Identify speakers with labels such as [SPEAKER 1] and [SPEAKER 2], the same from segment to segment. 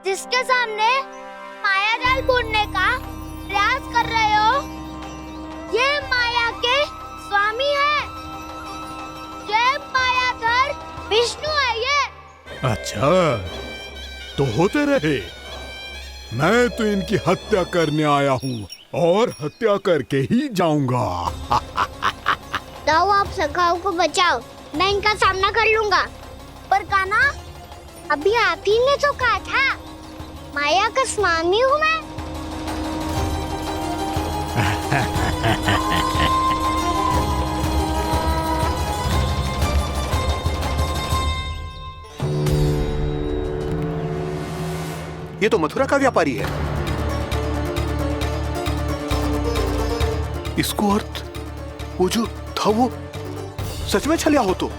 [SPEAKER 1] जिसके सामने माया जाल बुनने का प्रयास कर रहे हो, ये माया के स्वामी है। ये मायाधर विष्णु है ये।
[SPEAKER 2] अच्छा, तो होते रहे। मैं तो इनकी हत्या करने आया हूँ और हत्या करके ही जाऊंगा।
[SPEAKER 1] जाओ आप सखाओं को बचाओ, मैं इनका सामना कर लूंगा। पर कान्हा, अभी आप ही ने तो कहा था माया का स्वामी हूँ मैं।
[SPEAKER 3] ये तो मथुरा का व्यापारी है। इसको अर्थ वो जो था वो सच में छलिया हो तो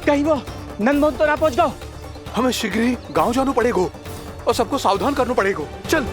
[SPEAKER 4] कहीं वो नंदमोहन तो ना पहुंच गो।
[SPEAKER 3] हमें शीघ्र ही गांव जाना पड़ेगा और सबको सावधान करना पड़ेगा। चल।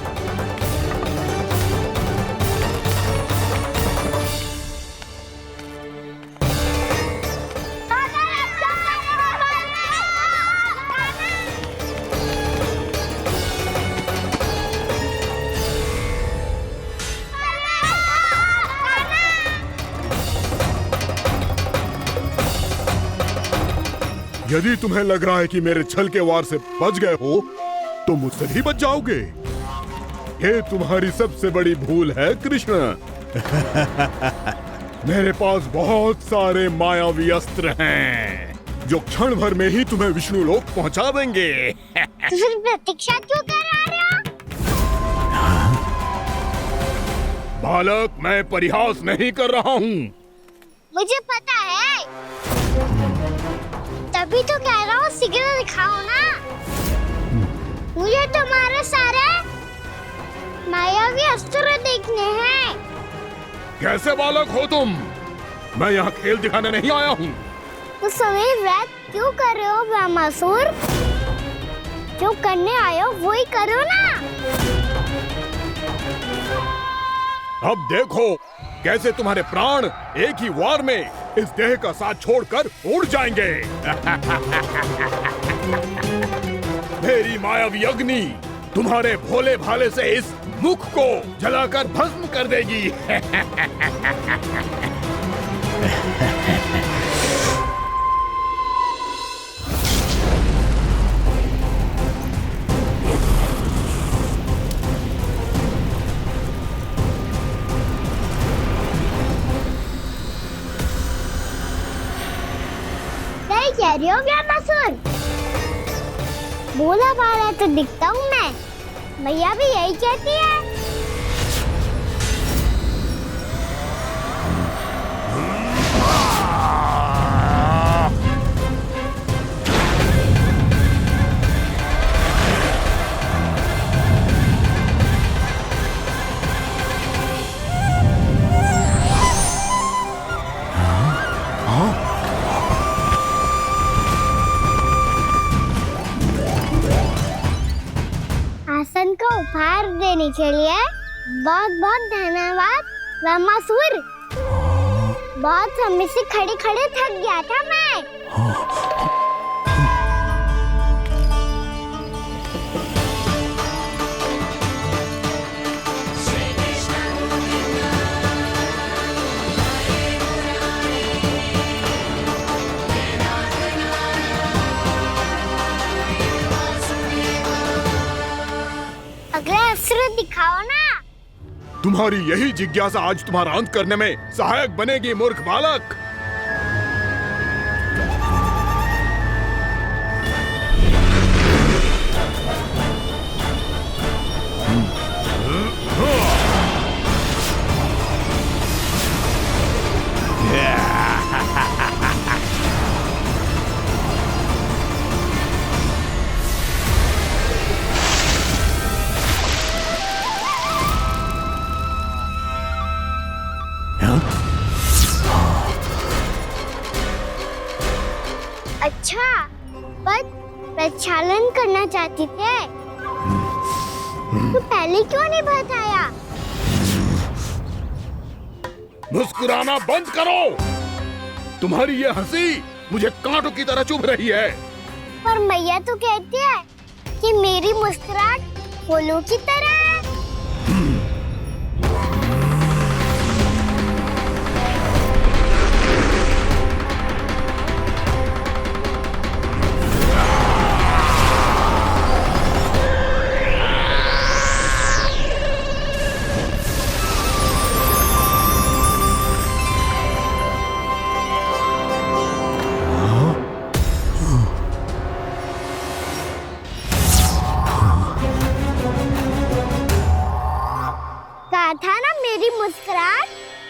[SPEAKER 2] यदि तुम्हें लग रहा है कि मेरे छल के वार से बच गए हो, तो मुझसे भी बच जाओगे। ये तुम्हारी सबसे बड़ी भूल है कृष्ण। मेरे पास बहुत सारे मायावी अस्त्र हैं, जो क्षण भर में ही तुम्हें विष्णु लोक पहुंचा देंगे।
[SPEAKER 1] तो फिर प्रतीक्षा क्यों कर रहे हो?
[SPEAKER 2] बालक, मैं परिहास नहीं कर रहा हूँ।
[SPEAKER 1] मुझे पता है, तभी तो कह रहा हूँ शीघ्र दिखाओ ना। मुझे तुम्हारे सारे मायावी अस्त्र देखने हैं।
[SPEAKER 2] कैसे बालक हो तुम? मैं यहाँ खेल दिखाने नहीं आया हूँ।
[SPEAKER 1] उस समय व्रत क्यों कर रहे हो ब्रह्मासुर? जो करने आए हो वो ही करो ना।
[SPEAKER 2] अब देखो कैसे तुम्हारे प्राण एक ही वार में इस देह का साथ छोड़कर उड़ जाएंगे। मेरी मायावी अग्नि तुम्हारे भोले भाले से इस मुख को जलाकर भस्म कर देगी।
[SPEAKER 1] कह रही हो ब्रह्मासुर? बोला बाला तो दिखता हूँ मैं। मैया भी यही कहती है। आसन को उपहार देने के लिए बहुत बहुत धन्यवाद ब्रह्मासुर। बहुत समय से खड़े खड़े थक गया था मैं। अगला अस्त्र दिखाओ ना।
[SPEAKER 2] तुम्हारी यही जिज्ञासा आज तुम्हारा अंत करने में सहायक बनेगी मूर्ख बालक।
[SPEAKER 1] अच्छा, पर प्रक्षालन करना चाहती थे तो पहले क्यों नहीं बताया?
[SPEAKER 2] मुस्कुराना बंद करो। तुम्हारी ये हंसी मुझे कांटों की तरह चुभ रही है।
[SPEAKER 1] पर मैया तो कहती है कि मेरी मुस्कुराहट फूलों की तरह है। कहा था ना मेरी मुस्कुराहट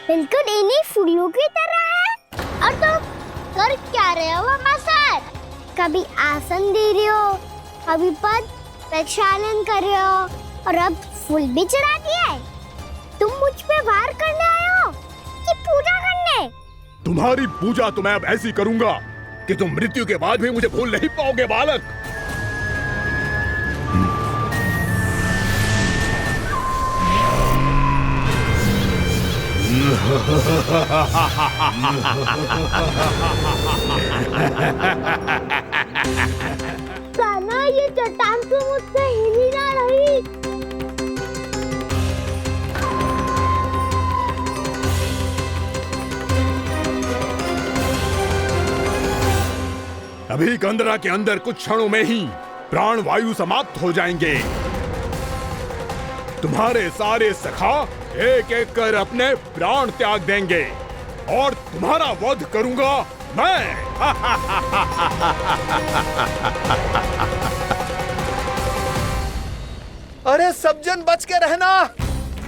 [SPEAKER 1] बिल्कुल इन्हीं फूलों की तरह है। और तुम कर क्या रहे हो मसर? कभी आसन दे रहे हो, कभी पद प्रक्षालन कर रहे हो और अब फूल भी चढ़ा दिया है। तुम मुझ पे वार करने आए हो कि पूजा करने?
[SPEAKER 2] तुम्हारी पूजा तो मैं अब ऐसी करूंगा कि तुम मृत्यु के बाद भी मुझे भूल नहीं पाओगे बालक।
[SPEAKER 1] कान्हा, ये चट्टान तो मुझसे हिल ही ना रही।
[SPEAKER 2] अभी कंदरा के अंदर कुछ क्षणों में ही प्राण वायु समाप्त हो जाएंगे। तुम्हारे सारे सखा एक एक कर अपने प्राण त्याग देंगे और तुम्हारा वध करूंगा मैं।
[SPEAKER 3] अरे सब जन बच के रहना।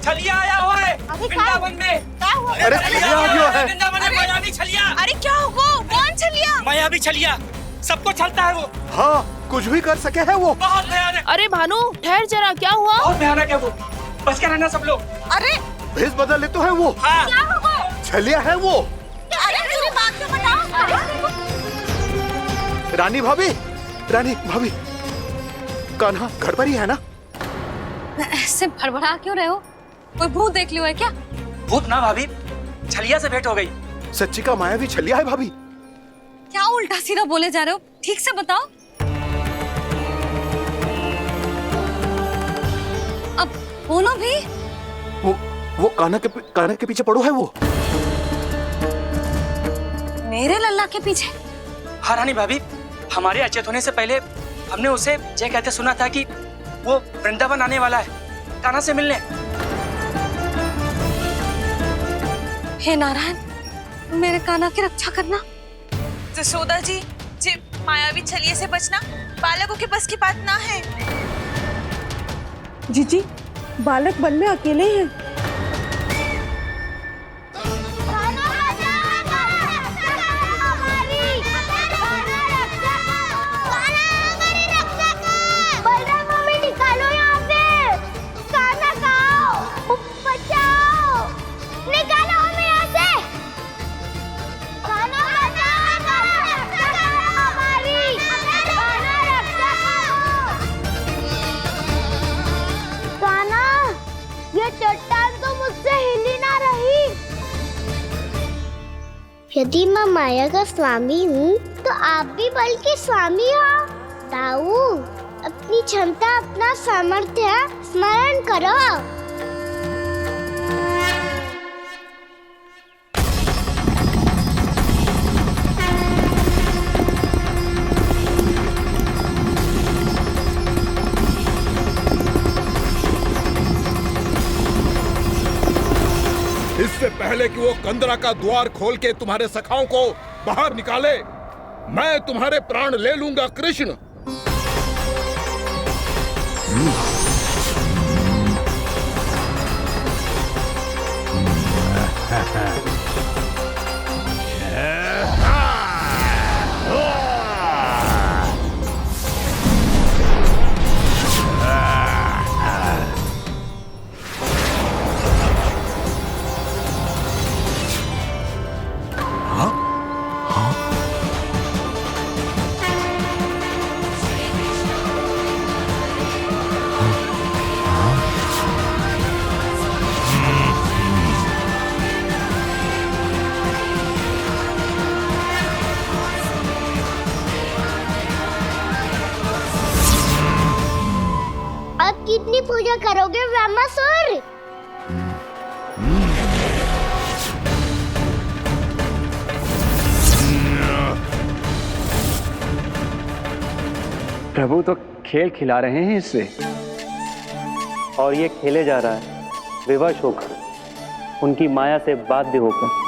[SPEAKER 5] छलिया आया हुआ है वृंदावन में।
[SPEAKER 3] अरे छलिया आ गया है।
[SPEAKER 5] वृंदावन में मायावी छलिया।
[SPEAKER 6] अरे क्या हुआ? कौन छलिया?
[SPEAKER 5] मायावी छलिया सबको छलता है वो।
[SPEAKER 3] हाँ, कुछ भी कर सके है वो।
[SPEAKER 5] बहुत भयानक।
[SPEAKER 6] अरे भानु, ठहर जरा, क्या हुआ?
[SPEAKER 5] बहुत भयानक है वो। बच के रहना सब लोग।
[SPEAKER 6] अरे
[SPEAKER 3] भेष बदल ले तो है वो।
[SPEAKER 5] हाँ।
[SPEAKER 6] क्या हुआ?
[SPEAKER 3] छलिया है वो।
[SPEAKER 6] अरे मेरी बात तो बताओ।
[SPEAKER 3] रानी भाभी, रानी भाभी, कान्हा घर पर ही है ना?
[SPEAKER 6] ऐसे भड़बड़ा क्यों रहे हो? कोई भूत देख लियो है क्या?
[SPEAKER 5] भूत ना भाभी, छलिया से भेंट हो गई।
[SPEAKER 3] सच्ची का मायावी छलिया है भाभी।
[SPEAKER 6] क्या उल्टा सीधा बोले जा रहे हो? ठीक से बताओ। अब बोलो भी।
[SPEAKER 3] वो कान्हा के पीछे पड़ो है वो।
[SPEAKER 6] मेरे लल्ला के पीछे?
[SPEAKER 5] हाँ रानी भाभी, हमारे अचेत होने से पहले हमने उसे ये कहते सुना था कि वो वृंदावन आने वाला है कान्हा से मिलने।
[SPEAKER 6] हे नारायण, मेरे कान्हा की रक्षा करना।
[SPEAKER 7] जसोदा जी, मायावी छलिए से बचना बालकों के बस की बात ना है।
[SPEAKER 8] जीजी, बालक वन में अकेले हैं।
[SPEAKER 1] चट्टान तो मुझसे हिल ही ना रही। यदि मैं माया का स्वामी हूँ तो आप भी बल के स्वामी हो। ताऊ, अपनी क्षमता, अपना सामर्थ्य स्मरण करो।
[SPEAKER 2] इससे पहले कि वो कंदरा का द्वार खोल के तुम्हारे सखाओं को बाहर निकाले, मैं तुम्हारे प्राण ले लूंगा कृष्ण।
[SPEAKER 1] रात कितनी पूजा करोगे ब्रह्मासुर?
[SPEAKER 4] प्रभु तो खेल खिला रहे हैं इससे, और ये खेले जा रहा है विवश होकर, उनकी माया से बाध्य होकर।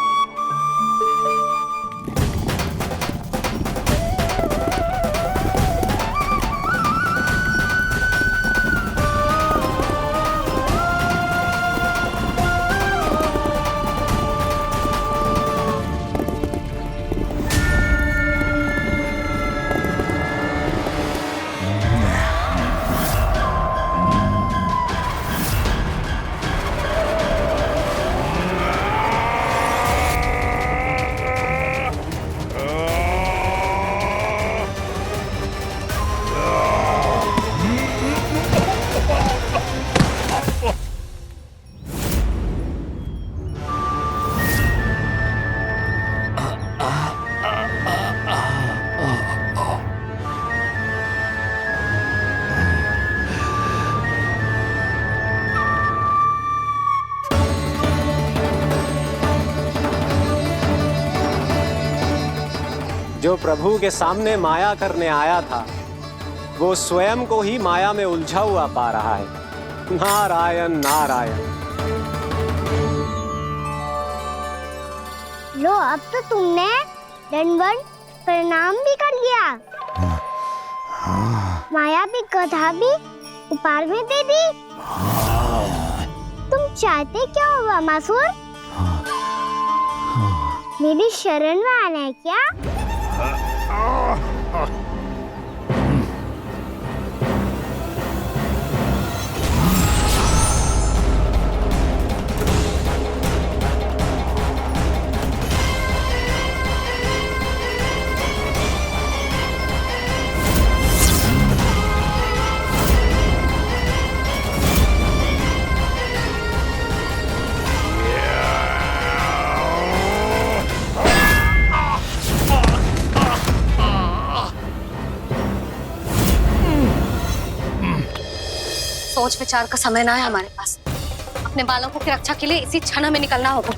[SPEAKER 9] जो प्रभु के सामने माया करने आया था, वो स्वयं को ही माया में उलझा हुआ पा रहा है। नारायण नारायण।
[SPEAKER 1] लो, अब तो तुमने दंडवत प्रणाम भी कर लिया, माया भी कथा भी उपहार में दे दी। तुम चाहते क्या हो ब्रह्मासुर? मेरी शरण में आना है क्या?
[SPEAKER 6] सोच विचार का समय ना है हमारे पास। अपने बालकों की रक्षा के लिए इसी क्षण में निकलना होगा।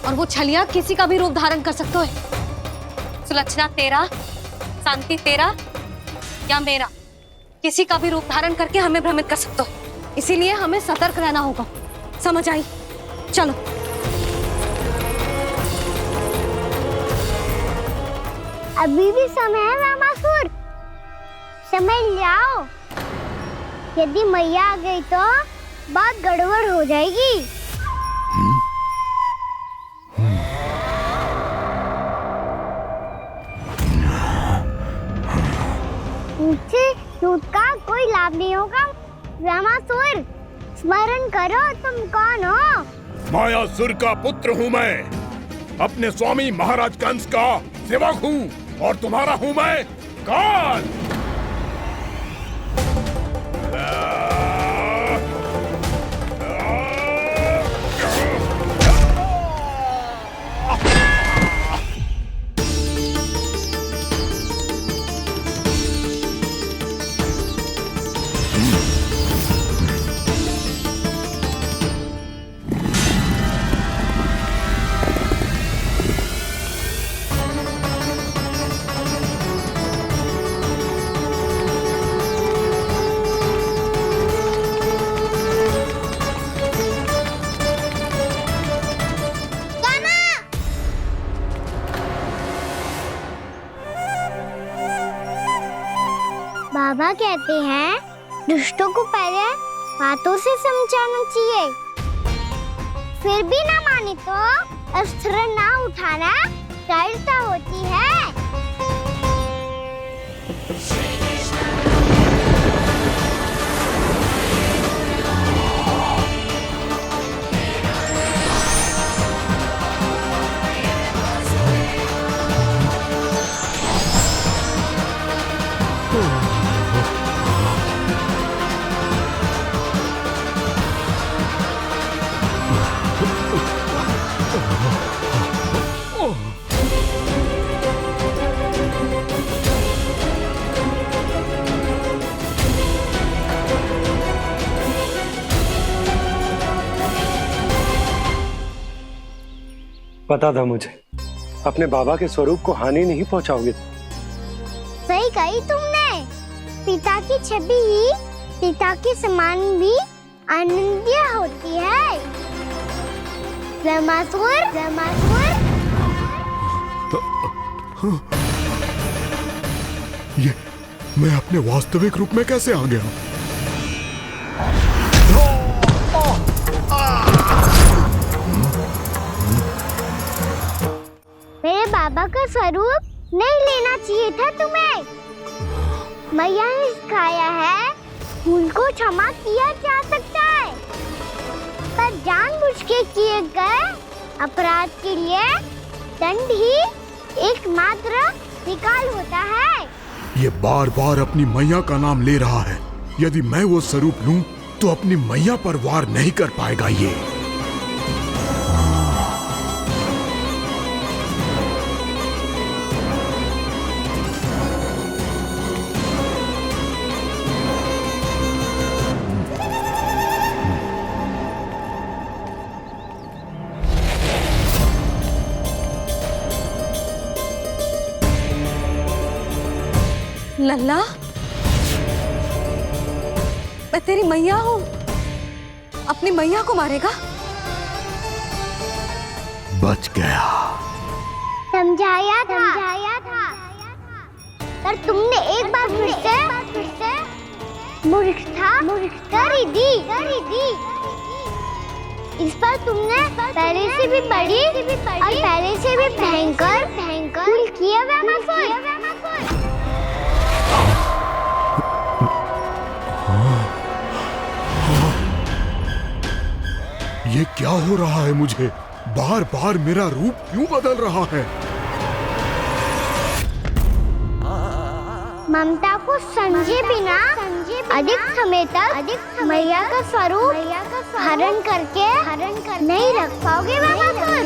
[SPEAKER 6] और वो छलिया किसी का भी रूप धारण कर सकते है। सुलक्षणा तेरा, शांति तेरा या मेरा, किसी का भी रूप धारण करके हमें भ्रमित कर सकते हो। इसीलिए हमें सतर्क रहना होगा। समझ आई? चलो।
[SPEAKER 1] अभी भी समय है ब्रह्मासुर, समझ जाओ। यदि मैया आ गई तो बात गड़बड़ हो जाएगी। मुझसे दूध का कोई लाभ नहीं होगा। ब्रह्मासुर, स्मरण करो तुम कौन हो?
[SPEAKER 2] मायासुर का पुत्र हूँ मैं, अपने स्वामी महाराज कंस का सेवक हूँ, और तुम्हारा हूँ मैं काल। बाबा कहते हैं दुष्टों को पहले बातों से समझाना चाहिए, फिर भी ना माने तो अस्त्र ना उठाना दृढ़ता होती है।
[SPEAKER 4] पता था मुझे, अपने बाबा के स्वरूप को हानि नहीं पहुंचाओगे।
[SPEAKER 2] सही कही तुमने। पिता की छवि ही पिता के समान भी आनंदीय होती है। ब्रह्मासुर, ब्रह्मासुर।
[SPEAKER 10] ये मैं अपने वास्तविक रूप में कैसे आ गया?
[SPEAKER 2] मेरे बाबा का स्वरूप नहीं लेना चाहिए था तुम्हें। मैया ने सिखाया है, भूल को क्षमा किया जा सकता है, पर जानबूझ के किए गए अपराध के लिए दंड ही एकमात्र निकाल होता है।
[SPEAKER 10] ये बार बार अपनी मैया का नाम ले रहा है। यदि मैं वो स्वरूप लूं तो अपनी मैया पर वार नहीं कर पाएगा ये।
[SPEAKER 6] लल्ला, मैं तेरी मैया हूँ, अपनी मैया को मारेगा?
[SPEAKER 10] बच गया।
[SPEAKER 2] समझाया था, पर तुमने एक बार फिर से मूर्खता कर ही दी। इस पर तुमने पहले से भी बड़ी और पहले से भी भयंकर भूल किया ब्रह्मासुर।
[SPEAKER 10] ये क्या हो रहा है मुझे? बार बार मेरा रूप क्यों बदल रहा है?
[SPEAKER 2] ममता को समझे बिना अधिक समय तक मैया का स्वरूप हरण करके नहीं रख पाओगे ब्रह्मासुर।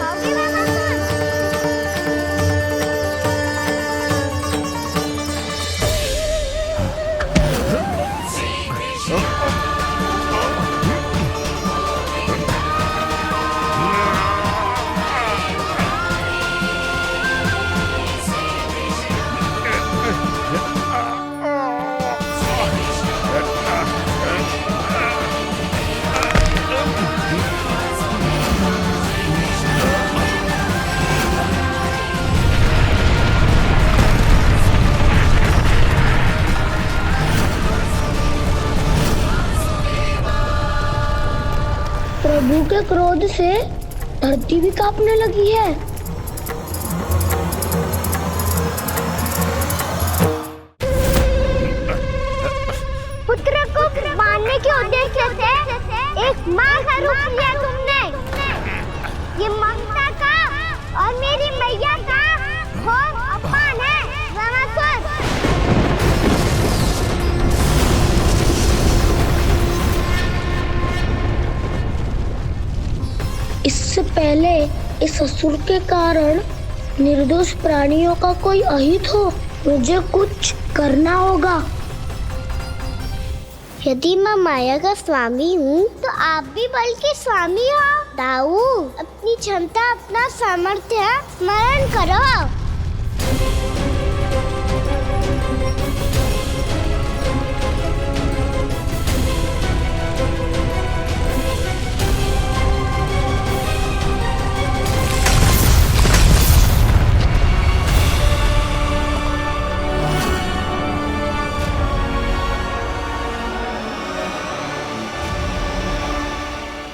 [SPEAKER 1] प्रभु के क्रोध से धरती भी कांपने लगी है।
[SPEAKER 2] पुत्र को मारने के उद्देश्य से एक माँ का रूप लिया तुमने। ये ममता का और मेरी मैया का घोर अपमान है ब्रह्मासुर।
[SPEAKER 1] इससे पहले इस असुर के कारण निर्दोष प्राणियों का कोई अहित हो, मुझे कुछ करना होगा।
[SPEAKER 2] यदि मैं माया का स्वामी हूँ तो आप भी बल के स्वामी हो। दाऊ, अपनी क्षमता, अपना सामर्थ्य स्मरण करो।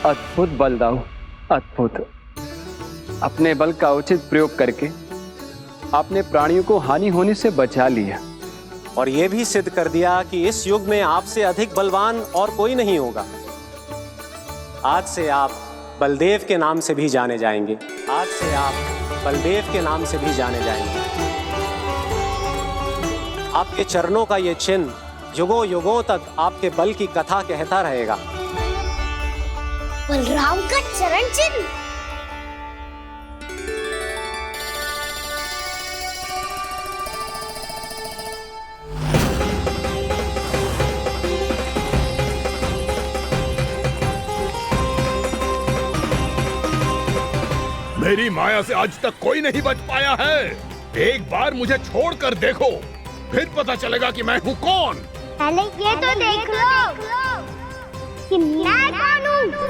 [SPEAKER 4] अद्भुत बल दाऊ, अद्भुत। अपने बल का उचित प्रयोग करके आपने प्राणियों को हानि होने से बचा लिया
[SPEAKER 9] और ये भी सिद्ध कर दिया कि इस युग में आपसे अधिक बलवान और कोई नहीं होगा। आज से आप बलदेव के नाम से भी जाने जाएंगे। आज से आप बलदेव के नाम से भी जाने जाएंगे। आपके चरणों का ये चिन्ह युगों युगों तक आपके बल की कथा कहता रहेगा।
[SPEAKER 2] बलराम का चरण चिन्ह।
[SPEAKER 10] मेरी माया से आज तक कोई नहीं बच पाया है। एक बार मुझे छोड़कर देखो, फिर पता चलेगा कि मैं हूँ कौन।
[SPEAKER 2] पहले ये तो देख लो कि मैं कौन हूँ।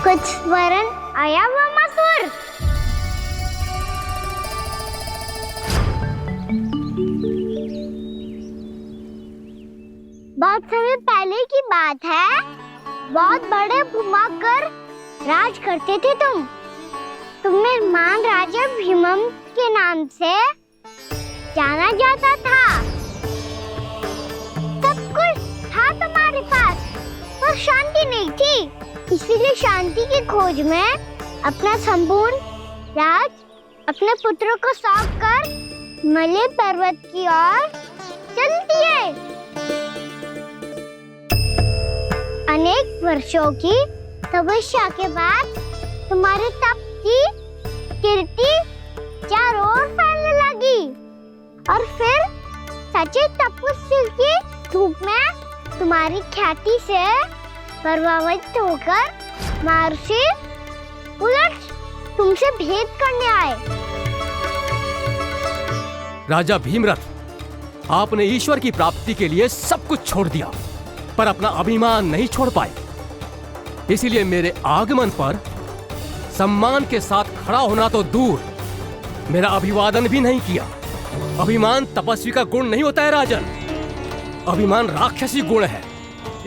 [SPEAKER 2] कुछ वरन आया हुआ मसूर। बहुत समय पहले की बात है, बहुत बड़े भूमाकर राज करते थे तुम्हें महान राजा भीमम के नाम से जाना जाता था। सब कुछ था तुम्हारे पास, पर शांति नहीं थी। इसीलिए शांति की खोज में अपना संपूर्ण राज अपने पुत्रों को सौंप कर हिमालय पर्वत की ओर चल दिए। अनेक वर्षों की तपस्या के बाद तुम्हारे तप की कीर्ति चारों ओर फैलने लगी और फिर सच्चे तपस्वी के रूप में तुम्हारी ख्याति से प्रभावित होकर महर्षि उलट तुमसे भेंट करने आए।
[SPEAKER 11] राजा भीमरथ, आपने ईश्वर की प्राप्ति के लिए सब कुछ छोड़ दिया, पर अपना अभिमान नहीं छोड़ पाए। इसीलिए मेरे आगमन पर सम्मान के साथ खड़ा होना तो दूर, मेरा अभिवादन भी नहीं किया। अभिमान तपस्वी का गुण नहीं होता है राजन, अभिमान राक्षसी गुण है।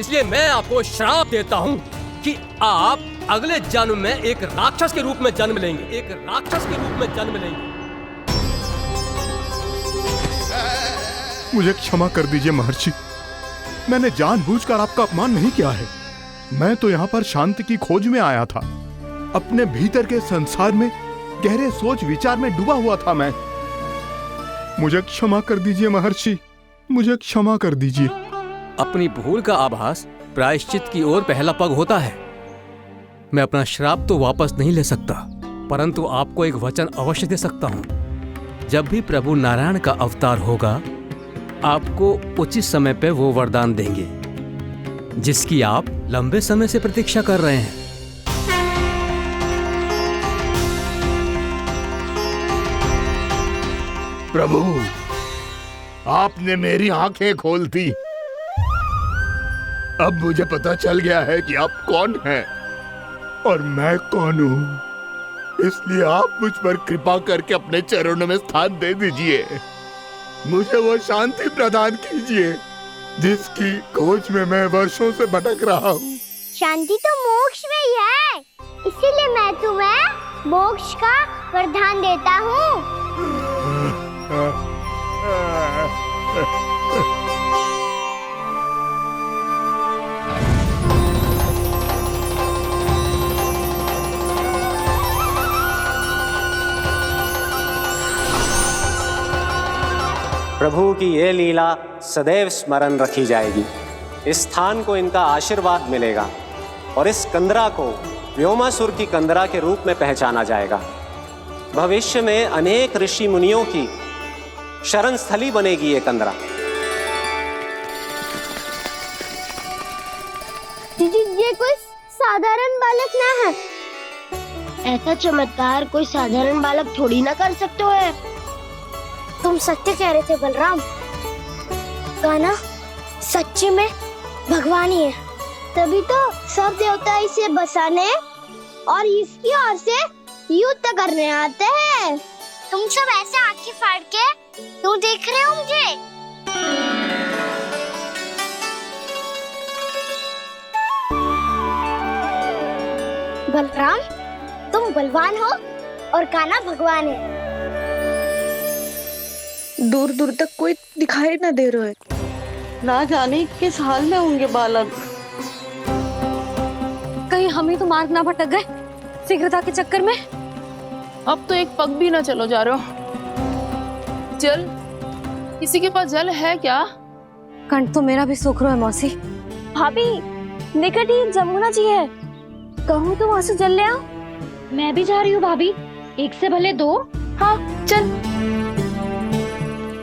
[SPEAKER 11] इसलिए मैं आपको श्राप देता हूँ कि आप अगले जन्म में एक राक्षस के रूप में जन्म लेंगे, एक राक्षस के रूप में जन्म लेंगे।
[SPEAKER 10] मुझे क्षमा कर दीजिए महर्षि, मैंने जानबूझकर आपका अपमान नहीं किया है। मैं तो यहाँ पर शांति की खोज में आया था। अपने भीतर के संसार में गहरे सोच विचार में डूबा हुआ था मैं। मुझे क्षमा कर दीजिए महर्षि, मुझे क्षमा कर दीजिए।
[SPEAKER 11] अपनी भूल का आभास प्रायश्चित की ओर पहला पग होता है। मैं अपना श्राप तो वापस नहीं ले सकता, परंतु आपको एक वचन अवश्य दे सकता हूँ। जब भी प्रभु नारायण का अवतार होगा, आपको उचित समय पे वो वरदान देंगे जिसकी आप लंबे समय से प्रतीक्षा कर रहे हैं।
[SPEAKER 10] प्रभु, आपने मेरी आंखें खोल दी। अब मुझे पता चल गया है कि आप कौन हैं और मैं कौन हूँ। इसलिए आप मुझ पर कृपा करके अपने चरणों में स्थान दे दीजिए। मुझे वो शांति प्रदान कीजिए जिसकी खोज में मैं वर्षों से भटक रहा हूँ।
[SPEAKER 2] शांति तो मोक्ष में ही है, इसीलिए मैं तुम्हें मोक्ष का वरदान देता हूँ।
[SPEAKER 9] प्रभु की ये लीला सदैव स्मरण रखी जाएगी। इस स्थान को इनका आशीर्वाद मिलेगा और इस कंदरा को व्योमासुर की कंदरा के रूप में पहचाना जाएगा। भविष्य में अनेक ऋषि मुनियों की शरण स्थली बनेगी ये कंदरा।
[SPEAKER 2] ये कोई साधारण बालक ना है।
[SPEAKER 1] ऐसा चमत्कार कोई साधारण बालक थोड़ी ना कर सकते है।
[SPEAKER 2] तुम सत्य कह रहे थे बलराम। कान्हा सच्ची में भगवान ही है, तभी तो सब देवता इसे बसाने और इसकी ओर से युद्ध करने आते हैं। तुम सब ऐसे आंखें फाड़ के क्यों देख रहे हो मुझे? बलराम, तुम बलवान हो और कान्हा भगवान है।
[SPEAKER 8] दूर दूर तक कोई दिखाई ना दे रहा है, ना जाने किस हाल में होंगे बालक।
[SPEAKER 6] कहीं हम ही तो मार्ग ना भटक गए शीघ्रता के चक्कर में।
[SPEAKER 12] अब तो एक पग भी ना चलो जा रहे हो। जल, किसी के पास जल है क्या?
[SPEAKER 6] कंठ तो मेरा भी सूख रहा है मौसी।
[SPEAKER 2] भाभी, निकट ही जमुना जी है, कहूँ तो वहाँ से जल ले आओ।
[SPEAKER 6] मैं भी जा रही हूँ भाभी, एक से भले दो।
[SPEAKER 12] हाँ चल।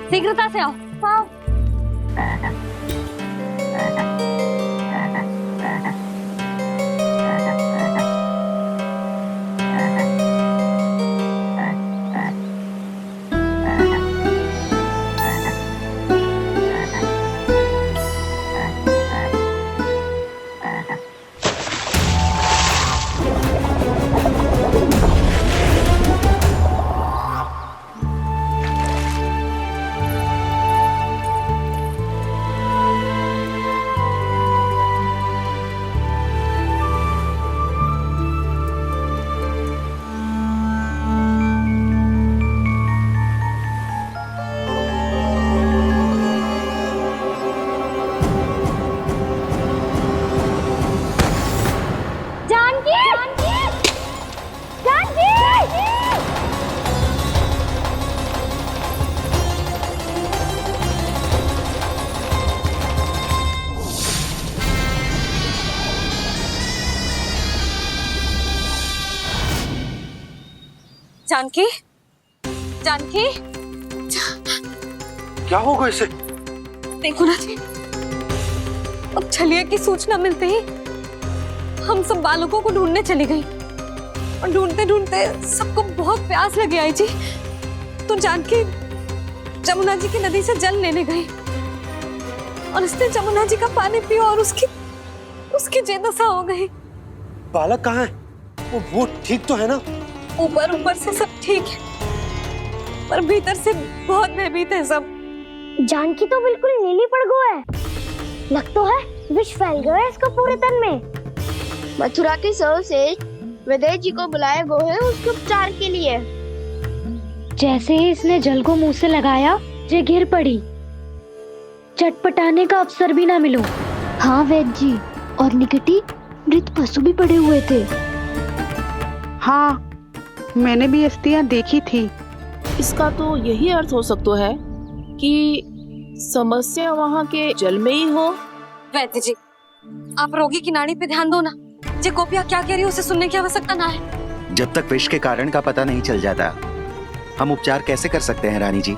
[SPEAKER 6] शीघ्रता से आओ।
[SPEAKER 2] हाँ।
[SPEAKER 6] जानकी, जानकी,
[SPEAKER 3] क्या होगा इसे?
[SPEAKER 6] देखो ना जी, अब छलिया की सूचना मिलते ही हम सब बालकों को ढूंढने चली गई और ढूंढते ढूंढते सबको बहुत प्यास लगी आई जी। तो जानकी जमुना जी की नदी से जल लेने गई और उसने जमुना जी का पानी पिया और उसकी जेदशा हो गई।
[SPEAKER 9] बालक कहाँ है? वो ठीक तो है ना?
[SPEAKER 6] ऊपर से सब ठीक है, पर भीतर से बहुत भयभीत है सब।
[SPEAKER 2] जानकी तो बिल्कुल नीली पड़ गया है, लग तो है विष फैल गया है इसको पूरे तन में।
[SPEAKER 1] मथुरा के सर्वश्रेष्ठ विदेह जी को बुलाए गए हैं उसके उपचार के लिए।
[SPEAKER 13] जैसे ही इसने जल को मुंह से लगाया, जे गिर पड़ी, चटपटाने का अवसर भी ना मिलो। हाँ वैद्य जी, और निकटी मृत पशु भी पड़े हुए थे।
[SPEAKER 8] हाँ, मैंने भी अस्थियां देखी थी।
[SPEAKER 12] इसका तो यही अर्थ हो सकता है कि समस्या वहाँ के जल में ही हो।
[SPEAKER 6] वैद्य जी, आप रोगी की नाड़ी पे ध्यान दो ना। जे गोपिया क्या कह रही है उसे सुनने की आवश्यकता ना है।
[SPEAKER 14] जब तक विष के कारण का पता नहीं चल जाता, हम उपचार कैसे कर सकते हैं रानी जी?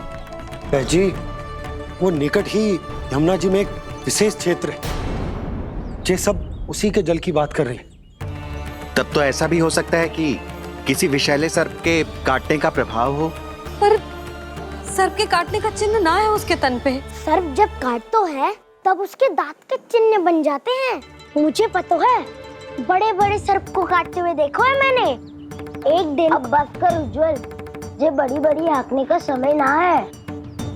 [SPEAKER 9] जी, वो निकट ही यमुना जी में एक विशेष क्षेत्र है, जे सब उसी के जल की बात कर रहे हैं।
[SPEAKER 14] तब तो ऐसा भी हो सकता है कि किसी विषैले सर्प के काटने का प्रभाव हो।
[SPEAKER 6] पर सर्प के काटने का चिन्ह ना है उसके तन पे।
[SPEAKER 2] सर्प जब काटता है तब उसके दांत के चिन्ह बन जाते हैं। मुझे पता है, बड़े बड़े सर्प को काटते हुए देखो है मैंने। एक दिन अब बात कर उज्जवल, ये बड़ी बड़ी हाँकने का समय ना है।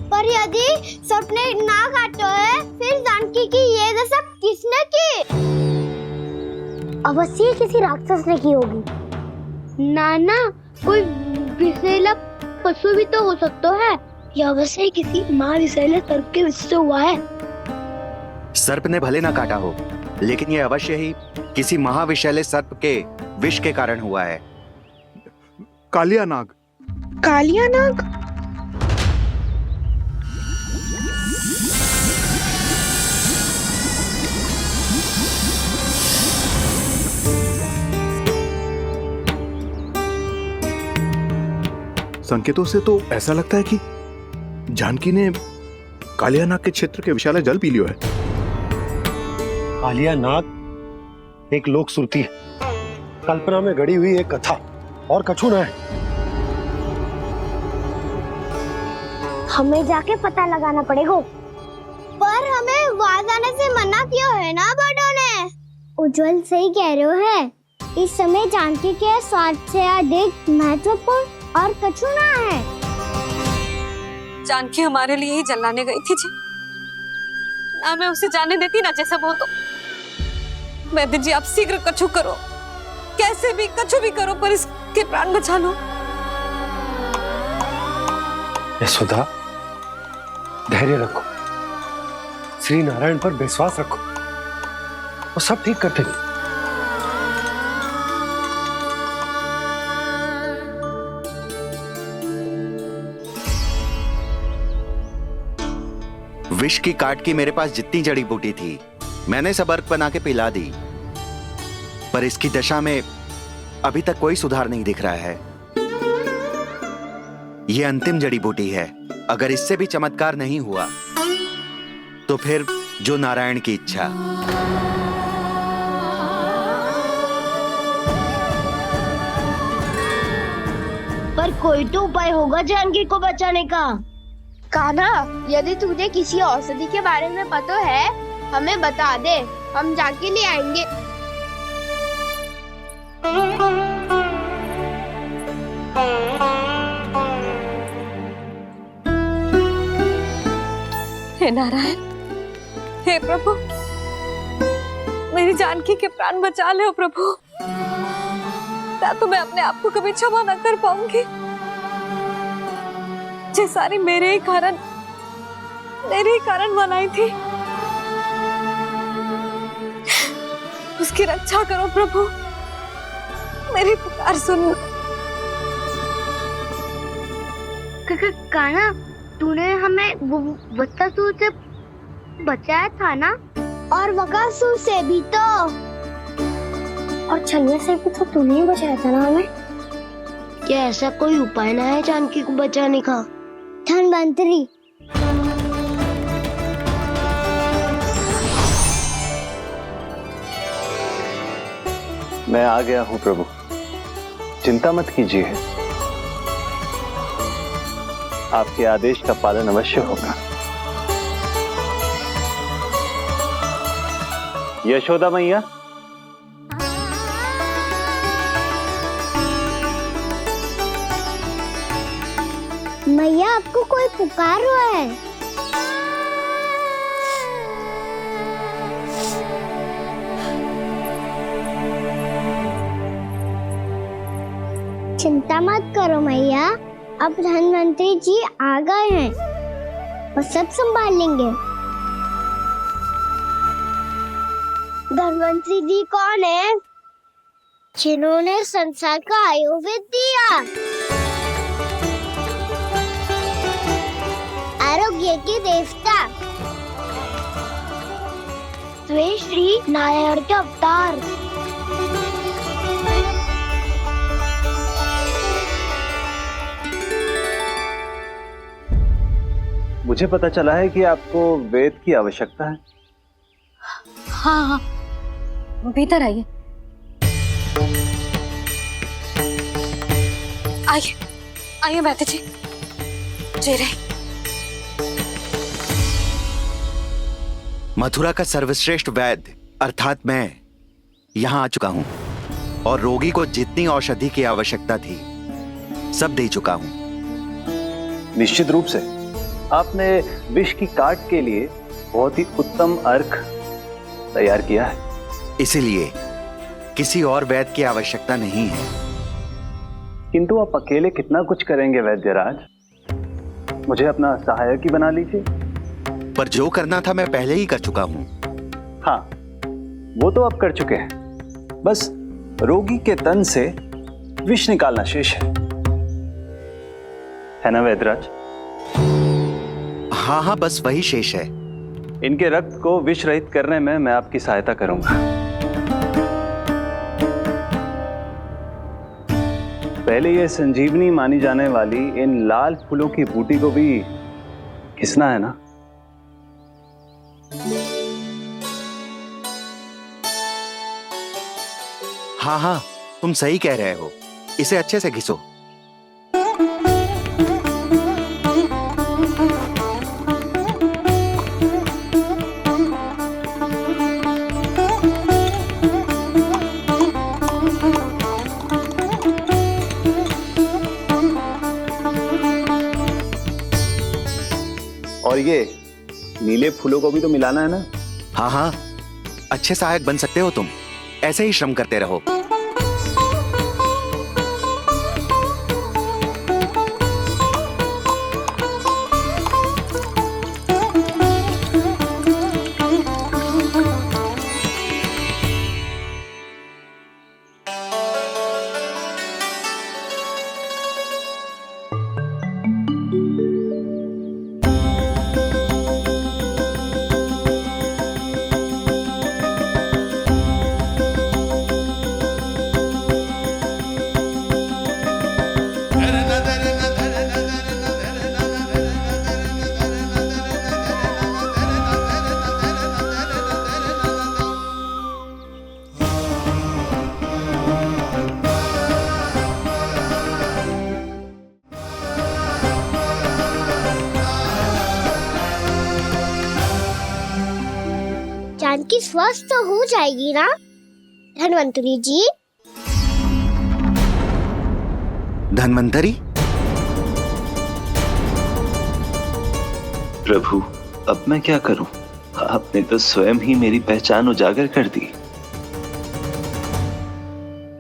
[SPEAKER 1] पर यदि सर्प ने ना काटा है, फिर जानकी की ये दशा किसने की?
[SPEAKER 2] अवश्य किसी राक्षस ने की होगी।
[SPEAKER 1] नाना, कोई विषैला पशु भी तो हो सकता है, या अवश्य किसी माँ विषैले सर्प के विष से हुआ है।
[SPEAKER 14] सर्प ने भले ना काटा हो, लेकिन यह अवश्य ही किसी महाविषैले सर्प के विष के कारण हुआ है।
[SPEAKER 10] कालिया नाग।
[SPEAKER 8] कालिया नाग?
[SPEAKER 10] संकेतों से तो ऐसा लगता है कि जानकी ने कालिया नाग के क्षेत्र के विशाल जल पी लियो है।
[SPEAKER 9] कालिया नाग एक लोक श्रुति है, कल्पना में गढ़ी हुई एक कथा, और कछु न है।
[SPEAKER 2] हमें जाके पता लगाना पड़ेगा। पर हमें वहाँ जाने से मना क्यों है ना बड़ों ने? उज्जवल सही कह रहे हो है। इस समय जानकी के स्वार्थ से अधिक महत्वपूर्ण और कछु ना है।
[SPEAKER 6] जानकी हमारे लिए ही जलाने गई थी जी, ना मैं उसे जाने देती ना जैसा वो तो। वैद्य जी आप शीघ्र कछु करो, कैसे भी कछु भी करो, पर इसके प्राण बचा लो।
[SPEAKER 3] यशोदा, धैर्य रखो, श्री नारायण पर विश्वास रखो, वो सब ठीक कर देंगे।
[SPEAKER 14] विष की काट की मेरे पास जितनी जड़ी बूटी थी मैंने सब अर्क बना के पिला दी, पर इसकी दशा में अभी तक कोई सुधार नहीं दिख रहा है। यह अंतिम जड़ी बूटी है, अगर इससे भी चमत्कार नहीं हुआ तो फिर जो नारायण की इच्छा।
[SPEAKER 2] पर कोई तो उपाय होगा जानकी को बचाने का। कान्हा, यदि तुझे किसी औषधि के बारे में पता है हमें बता दे, हम जाके ले आएंगे।
[SPEAKER 6] हे नारायण, हे प्रभु, मेरी जानकी के प्राण बचा ले प्रभु। क्या तो मैं अपने आप को कभी क्षमा न कर पाऊंगी। ये सारी मेरे ही कारण बनाई थी। उसकी रक्षा करो प्रभु, मेरी पुकार सुनो।
[SPEAKER 2] कान्हा, तूने हमें वत्सासुर से बचाया था ना? और बकासुर से भी तो, और छलवे से भी तो तूने ही बचाया था ना हमें। क्या ऐसा कोई उपाय ना है जानकी को बचाने का? धन्वंतरी,
[SPEAKER 4] मैं आ गया हूं प्रभु, चिंता मत कीजिए, आपके आदेश का पालन अवश्य होगा। यशोदा मैया,
[SPEAKER 2] मैया आपको कोई पुकार रहा है। चिंता मत करो मैया, अब धन्वंतरी जी आ गए हैं और सब संभाल लेंगे। धन्वंतरी जी कौन है? जिन्होंने संसार का आयुर्वेद दिया, आरोग्य के देवता, वे श्री नारायण के अवतार।
[SPEAKER 4] मुझे पता चला है कि आपको वेद की आवश्यकता है।
[SPEAKER 6] हाँ हाँ, भीतर आइए। आइए आइए वैद्य जी, जी रहे।
[SPEAKER 14] मथुरा का सर्वश्रेष्ठ वैद्य अर्थात मैं यहाँ आ चुका हूँ और रोगी को जितनी औषधि की आवश्यकता थी सब दे चुका हूँ।
[SPEAKER 4] निश्चित रूप से आपने विष की काट के लिए बहुत ही उत्तम अर्क तैयार किया है,
[SPEAKER 14] इसीलिए किसी और वैद्य की आवश्यकता नहीं है।
[SPEAKER 4] किंतु आप अकेले कितना कुछ करेंगे वैद्यराज, मुझे अपना सहायक ही बना लीजिए।
[SPEAKER 14] पर जो करना था मैं पहले ही कर चुका हूं।
[SPEAKER 4] हाँ, वो तो आप कर चुके हैं, बस रोगी के तन से विष निकालना शेष है ना वैद्यराज?
[SPEAKER 14] हाँ हाँ, बस वही शेष है।
[SPEAKER 4] इनके रक्त को विष रहित करने में मैं आपकी सहायता करूंगा। पहले ये संजीवनी मानी जाने वाली इन लाल फूलों की बूटी को भी घिसना है ना?
[SPEAKER 14] हाँ हाँ, तुम सही कह रहे हो, इसे अच्छे से घिसो।
[SPEAKER 15] ये नीले फूलों को भी तो मिलाना है ना।
[SPEAKER 14] हाँ हाँ, अच्छे सहायक बन सकते हो तुम, ऐसे ही श्रम करते रहो।
[SPEAKER 2] जानकी स्वस्थ तो हो जाएगी ना धन्वंतरी जी?
[SPEAKER 14] धन्वंतरी?
[SPEAKER 16] प्रभु, अब मैं क्या करूं? आपने तो स्वयं ही मेरी पहचान उजागर कर दी।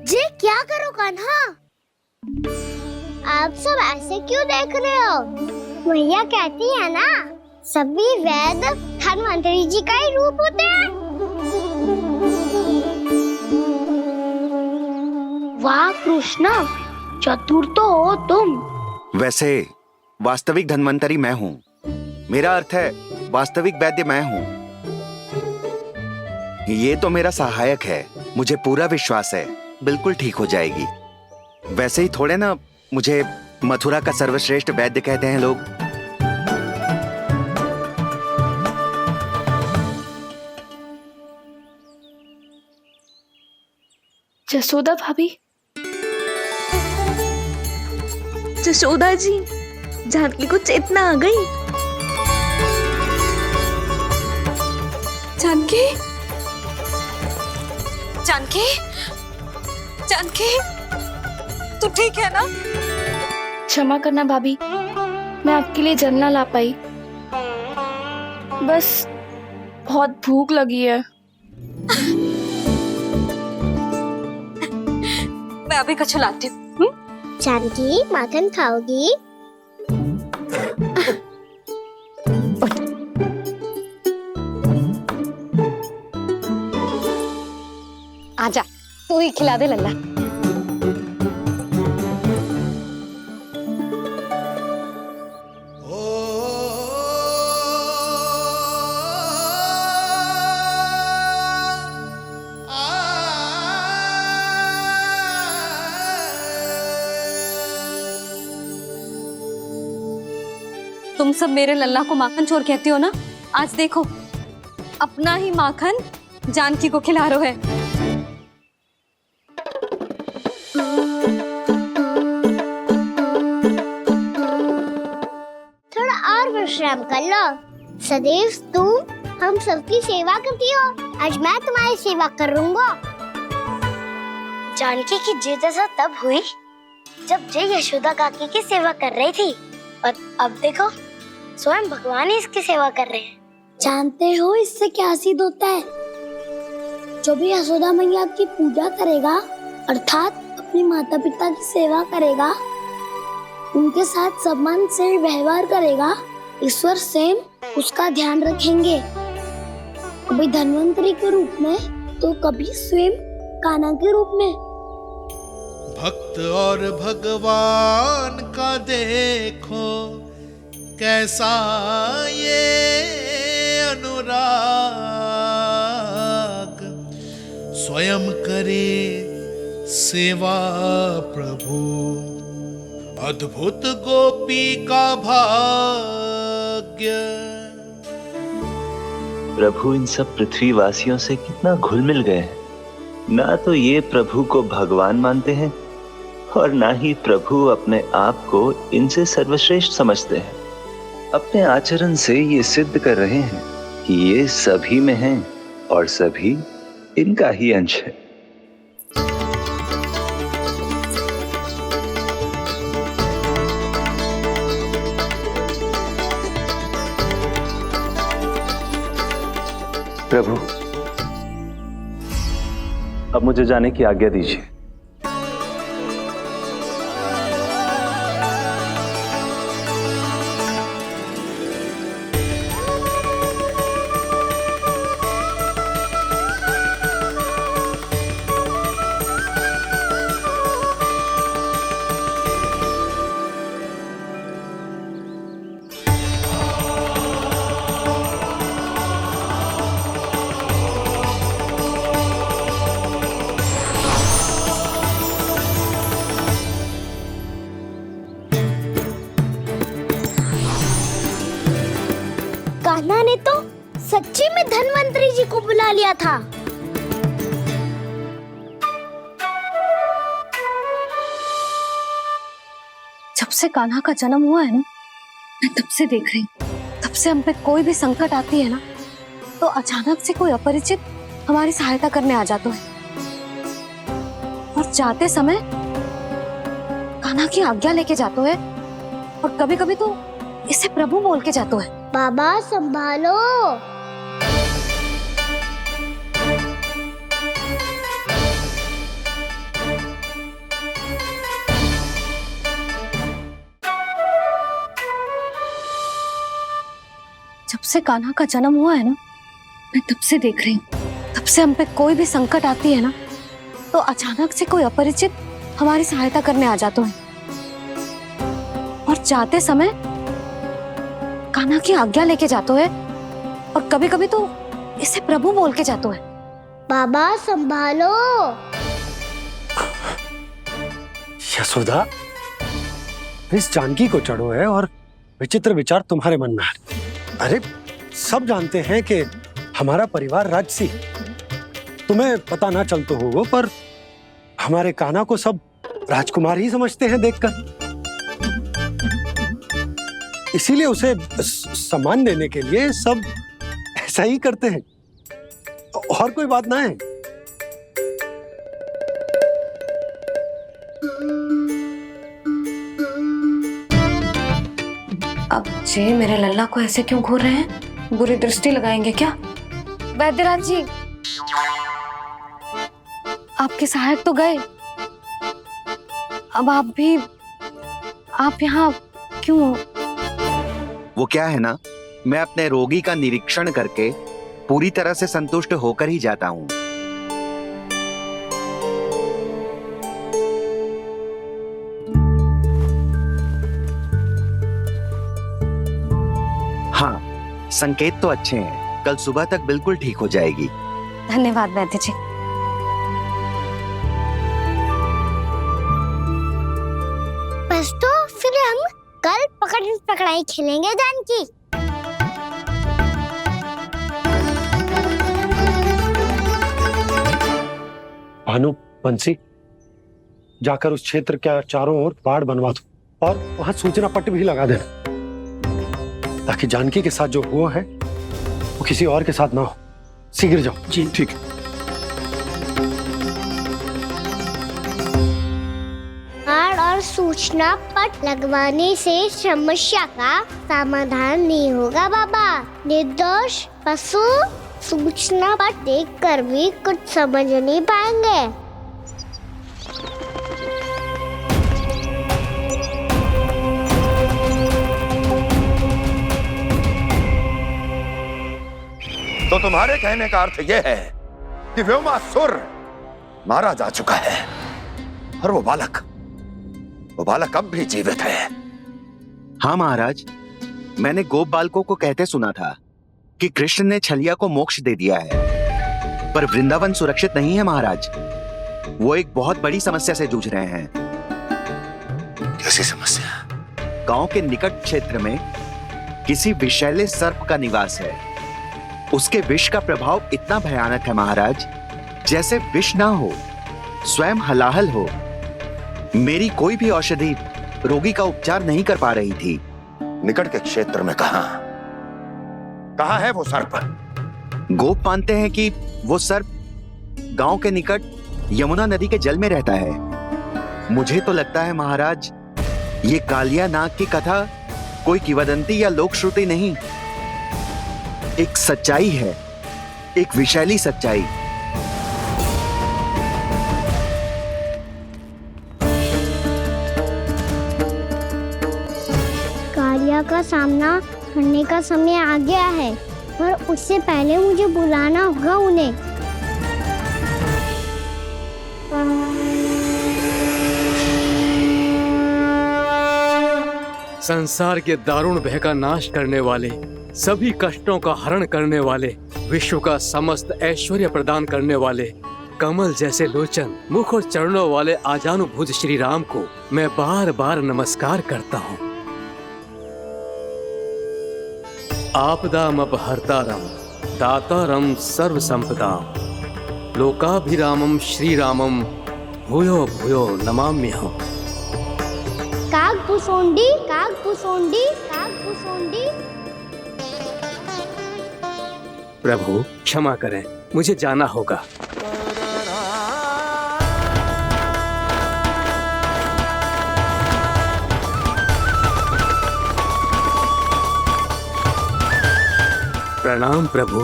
[SPEAKER 2] जी क्या करो कान्हा? आप सब ऐसे क्यों देख रहे हो? मैया कहती है ना, सभी वेद धन्वंतरी जी का ही रूप होते हैं।
[SPEAKER 13] वाह कृष्णा, चतुर तो हो तुम।
[SPEAKER 14] वैसे वास्तविक धन्वंतरी मैं हूँ। मेरा अर्थ है वास्तविक वैद्य मैं हूँ। ये तो मेरा सहायक है, मुझे पूरा विश्वास है बिल्कुल ठीक हो जाएगी। वैसे ही थोड़े ना मुझे मथुरा का सर्वश्रेष्ठ वैद्य कहते हैं लोग।
[SPEAKER 7] जसोदा भाभी, जसोदा जी, जानकी को चेतना आ गई।
[SPEAKER 6] जानकी, जानकी, जानकी, तू ठीक है ना?
[SPEAKER 12] क्षमा करना भाभी, मैं आपके लिए जल ना ला पाई। बस बहुत भूख लगी है।
[SPEAKER 6] मैं अभी कछु लाती हूँ।
[SPEAKER 2] जानकी माखन खाओगी?
[SPEAKER 6] आजा, तू ही खिला दे लल्ला। तुम सब मेरे लल्ला को माखन चोर कहती हो ना? आज देखो, अपना ही माखन जानकी को खिला रहे है।
[SPEAKER 2] थोड़ा और विश्राम कर लो। सदैव तुम हम सबकी सेवा करती हो, आज मैं तुम्हारी सेवा करूंगा। जानकी की जिज्ञासा तब हुई जब जय यशोदा काकी की सेवा कर रही थी, और अब देखो स्वयं भगवान ही इसकी सेवा कर रहे हैं। जानते हो इससे क्या सिद्ध होता है? जो भी यशोदा मैया की पूजा करेगा, अर्थात अपने माता पिता की सेवा करेगा, उनके साथ सम्मान से व्यवहार करेगा, ईश्वर स्वयं उसका ध्यान रखेंगे। कभी धन्वंतरी के रूप में तो कभी स्वयं कान्हा के रूप में।
[SPEAKER 17] भक्त और भगवान का देखो कैसा ये अनुराग, स्वयं करे सेवा प्रभु, अद्भुत गोपी का भाग्य।
[SPEAKER 16] प्रभु इन सब पृथ्वीवासियों से कितना घुल मिल गए हैं। ना तो ये प्रभु को भगवान मानते हैं और ना ही प्रभु अपने आप को इनसे सर्वश्रेष्ठ समझते हैं। अपने आचरण से ये सिद्ध कर रहे हैं कि ये सभी में हैं और सभी इनका ही अंश है। प्रभु, अब मुझे जाने की आज्ञा दीजिए।
[SPEAKER 2] कान्हा ने तो सच्ची में धन्वंतरी जी को बुला लिया था।
[SPEAKER 6] जब से कान्हा का जन्म हुआ है ना, मैं तब से देख रही हूँ, तब से हम पे कोई भी संकट आती है ना, तो अचानक से कोई अपरिचित हमारी सहायता करने आ जाता है, और जाते समय कान्हा की आज्ञा लेके जाते है, और कभी कभी तो इसे प्रभु बोल के जाते है।
[SPEAKER 2] बाबा संभालो।
[SPEAKER 6] जब से कान्हा का जन्म हुआ है ना, मैं तब से देख रही हूँ, तब से हम पे कोई भी संकट आती है ना, तो अचानक से कोई अपरिचित हमारी सहायता करने आ जाते हैं, और जाते समय कान्हा की आज्ञा लेके जाते हैं, और कभी कभी तो इसे प्रभु बोल के जाते हैं।
[SPEAKER 2] बाबा संभालो।
[SPEAKER 3] यशोदा, इस जानकी को चढ़ो है और विचित्र विचार तुम्हारे मन में है। अरे सब जानते हैं कि हमारा परिवार राजसी, तुम्हें पता ना चलते होगा, पर हमारे कान्हा को सब राजकुमार ही समझते हैं देखकर। इसीलिए उसे सम्मान देने के लिए सब ऐसा ही करते हैं, और कोई बात ना है।
[SPEAKER 6] अब जे मेरे लल्ला को ऐसे क्यों घूर रहे हैं? बुरी दृष्टि लगाएंगे क्या? वैद्यराज जी, आपके सहायक तो गए, अब आप यहाँ क्यों?
[SPEAKER 14] वो क्या है ना, मैं अपने रोगी का निरीक्षण करके पूरी तरह से संतुष्ट होकर ही जाता हूँ। हाँ, संकेत तो अच्छे हैं, कल सुबह तक बिल्कुल ठीक हो जाएगी।
[SPEAKER 6] धन्यवाद वैद्य जी।
[SPEAKER 2] बस तो फिर हम कल पकड़न पकड़ाई खेलेंगे जानकी।
[SPEAKER 3] भानु, बंसी, जाकर उस क्षेत्र के चारों ओर बाड़ बनवा दो, और वहां सूचना पट्ट भी लगा देना, ताकि जानकी के साथ जो हुआ है वो किसी और के साथ ना हो। शीघ्र जाओ।
[SPEAKER 10] जी ठीक है।
[SPEAKER 2] और सूचना पट लगवाने से समस्या का समाधान नहीं होगा बाबा। निर्दोष पशु सूचना पट देखकर भी कुछ समझ नहीं पाएंगे।
[SPEAKER 18] तो तुम्हारे कहने का अर्थ यह है कि व्योमासुर मारा जा चुका है, और वो बालक अब भी जीवित है।
[SPEAKER 14] हाँ महाराज, मैंने गोप बालकों को कहते सुना था कि कृष्ण ने छलिया को मोक्ष दे दिया है, पर वृंदावन सुरक्षित नहीं है महाराज। वो एक बहुत बड़ी समस्या से जूझ रहे हैं।
[SPEAKER 18] कैसी समस्या?
[SPEAKER 14] गांव के निकट क्षेत्र में किसी विषैले सर्प का निवास है। उसके विष का प्रभाव इतना भयानक है महाराज, जैसे विष ना हो, स्वयं हलाहल हो। मेरी कोई भी औषधि रोगी का उपचार नहीं कर पा रही थी।
[SPEAKER 18] निकट के क्षेत्र में कहां है वो सर्प?
[SPEAKER 14] गोप मानते हैं कि वो सर्प गांव के निकट यमुना नदी के जल में रहता है। मुझे तो लगता है महाराज, ये कालिया नाग की कथा कोई किंवदंती या लोक श्रुति नहीं, एक सच्चाई है एक विशैली सच्चाई।
[SPEAKER 2] कालिया का सामना करने का समय आ गया है, पर उससे पहले मुझे बुलाना होगा उन्हें।
[SPEAKER 11] संसार के दारुण भय का नाश करने वाले, सभी कष्टों का हरण करने वाले, विश्व का समस्त ऐश्वर्य प्रदान करने वाले, कमल जैसे लोचन, मुख और चरणों वाले आजानुभुज श्री राम को मैं बार बार नमस्कार करता हूँ। आपदामपहर्तारम दातारम सर्व संपदाम लोकाभिरामम श्री रामम भूयो भूयो नमाम्यहम्।
[SPEAKER 2] कागभूसोंडी, कागभूसोंडी, कागभूसोंडी।
[SPEAKER 11] प्रभु क्षमा करें, मुझे जाना होगा। प्रणाम प्रभु।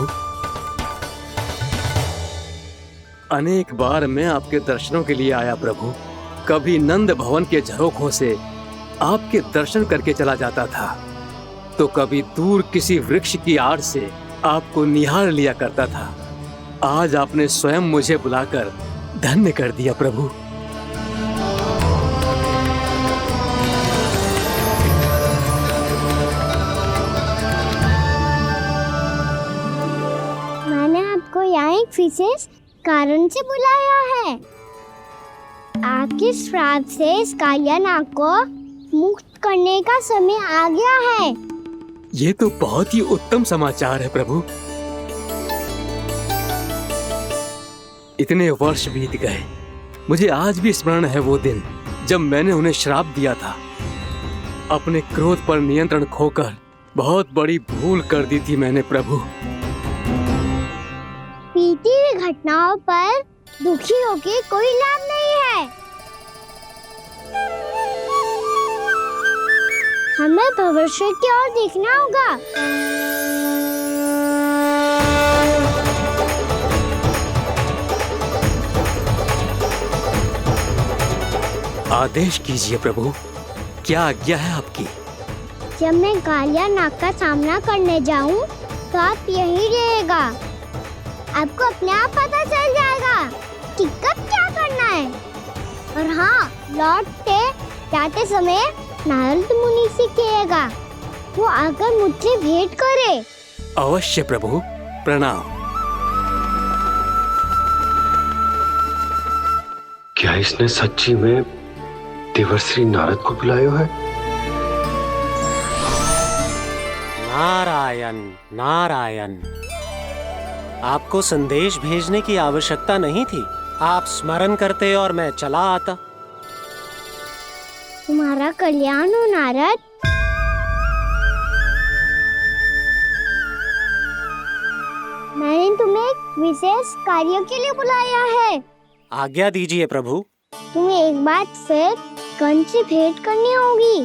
[SPEAKER 11] अनेक बार मैं आपके दर्शनों के लिए आया प्रभु। कभी नंद भवन के झरोखों से आपके दर्शन करके चला जाता था, तो कभी दूर किसी वृक्ष की आड़ से आपको निहार लिया करता था। आज आपने स्वयं मुझे बुलाकर धन्य कर दिया प्रभु।
[SPEAKER 2] मैंने आपको यहाँ एक विशेष कारण से बुलाया है। आपके श्राप से इस कालिया नाग को मुक्त करने का समय आ गया है।
[SPEAKER 11] ये तो बहुत ही उत्तम समाचार है प्रभु। इतने वर्ष बीत गए, मुझे आज भी स्मरण है वो दिन जब मैंने उन्हें श्राप दिया था। अपने क्रोध पर नियंत्रण खोकर बहुत बड़ी भूल कर दी थी मैंने प्रभु।
[SPEAKER 2] बीती हुई घटनाओं पर दुखी होके कोई लाभ नहीं है। हमें भविष्य की ओर देखना होगा।
[SPEAKER 11] आदेश कीजिए प्रभु, क्या आज्ञा है आपकी?
[SPEAKER 2] जब मैं कालिया नाग का सामना करने जाऊं, तो आप यहीं रहिएगा। आपको अपने आप पता चल जाएगा कि कब क्या करना है। और हाँ, लौटते जाते समय नारद मुनि से कहिएगा, वो आकर मुझसे भेंट करे।
[SPEAKER 11] अवश्य प्रभु, प्रणाम।
[SPEAKER 3] क्या इसने सच्ची में देवर्षि नारद को बुलाया है?
[SPEAKER 9] नारायण नारायण, आपको संदेश भेजने की आवश्यकता नहीं थी। आप स्मरण करते और मैं चला आता।
[SPEAKER 2] तुम्हारा कल्याण हो नारद। मैंने तुम्हें एक विशेष कार्य के लिए बुलाया है।
[SPEAKER 9] आज्ञा दीजिए प्रभु।
[SPEAKER 2] तुम्हें एक बार फिर कंस से भेंट करनी होगी।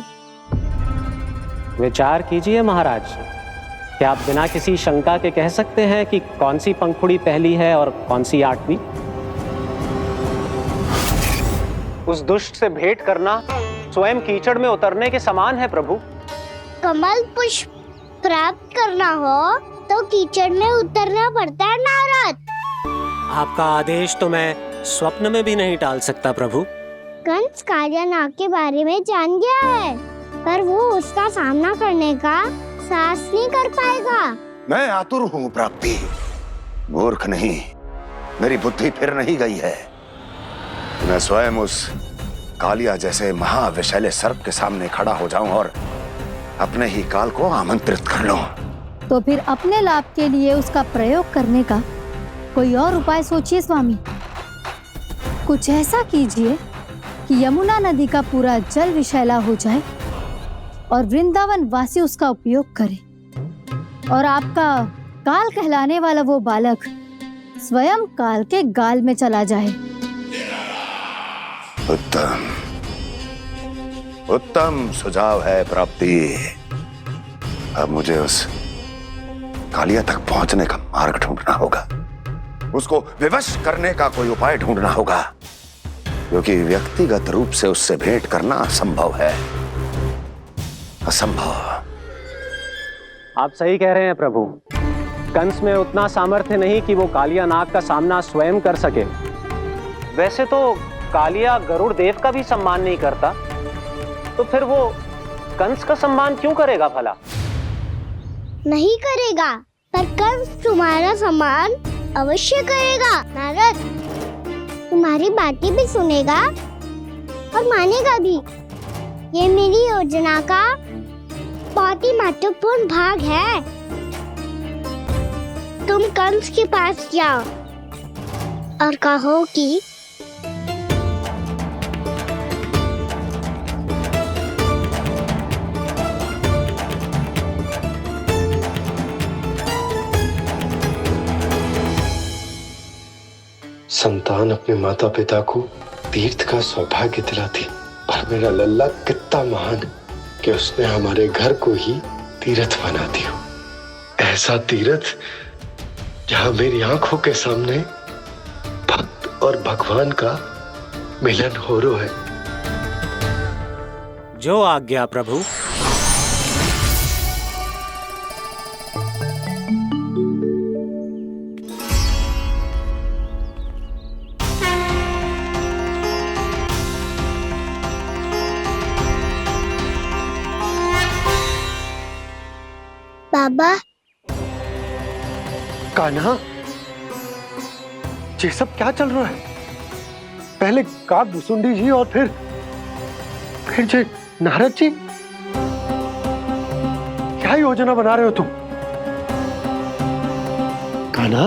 [SPEAKER 9] विचार कीजिए महाराज, क्या आप बिना किसी शंका के कह सकते हैं कि कौन सी पंखुड़ी पहली है और कौन सी आठवीं? उस दुष्ट से भेंट करना स्वयं कीचड़ में उतरने के समान है प्रभु।
[SPEAKER 2] कमल पुष्प प्राप्त करना हो तो कीचड़ में उतरना पड़ता है नारद।
[SPEAKER 9] आपका आदेश तो मैं स्वप्न में भी नहीं टाल सकता प्रभु।
[SPEAKER 2] कंस कालिया नाग के बारे में जान गया है, पर वो उसका सामना करने का साहस नहीं कर पाएगा।
[SPEAKER 18] मैं आतुर हूँ प्राप्ति, मूर्ख नहीं। मेरी बुद्धि फिर नहीं गई है। मैं स्वयं उस कालिया जैसे महाविशैले सर्प के सामने खड़ा हो जाऊं और अपने ही काल को आमंत्रित कर लूं।
[SPEAKER 19] तो फिर अपने लाभ के लिए उसका प्रयोग करने का कोई और उपाय सोचिए स्वामी। कुछ ऐसा कीजिए कि यमुना नदी का पूरा जल विशैला हो जाए और वृंदावन वासी उसका उपयोग करे, और आपका काल कहलाने वाला वो बालक स्वयं काल के गाल में चला जाए।
[SPEAKER 18] उत्तम उत्तम सुझाव है प्राप्ति। अब मुझे उस कालिया तक पहुंचने का मार्ग ढूंढना होगा, उसको विवश करने का कोई उपाय ढूंढना होगा, क्योंकि व्यक्तिगत रूप से उससे भेंट करना असंभव है, असंभव।
[SPEAKER 9] आप सही कह रहे हैं प्रभु। कंस में उतना सामर्थ्य नहीं कि वो कालिया नाग का सामना स्वयं कर सके। वैसे तो कालिया गरुड़ देव का भी सम्मान नहीं करता, तो फिर वो कंस का सम्मान क्यों करेगा भला?
[SPEAKER 2] नहीं करेगा, पर कंस तुम्हारा सम्मान अवश्य करेगा। नारद तुम्हारी बातें भी सुनेगा और मानेगा भी। ये मेरी योजना का बहुत ही महत्वपूर्ण भाग है। तुम कंस के पास जाओ और कहो कि
[SPEAKER 3] संतान अपने माता पिता को तीर्थ का सौभाग्य दिलाती, पर मेरा लल्ला कितना महान कि उसने हमारे घर को ही तीर्थ बना दिया। ऐसा तीर्थ जहां मेरी आंखों के सामने भक्त और भगवान का मिलन हो रहा है।
[SPEAKER 9] जो आज्ञा प्रभु।
[SPEAKER 2] बाबा,
[SPEAKER 3] कान्हा, ये सब क्या चल रहा है? पहले काक भुसुंडी जी और फिर जे नारद जी, क्या योजना बना रहे हो तुम? कान्हा,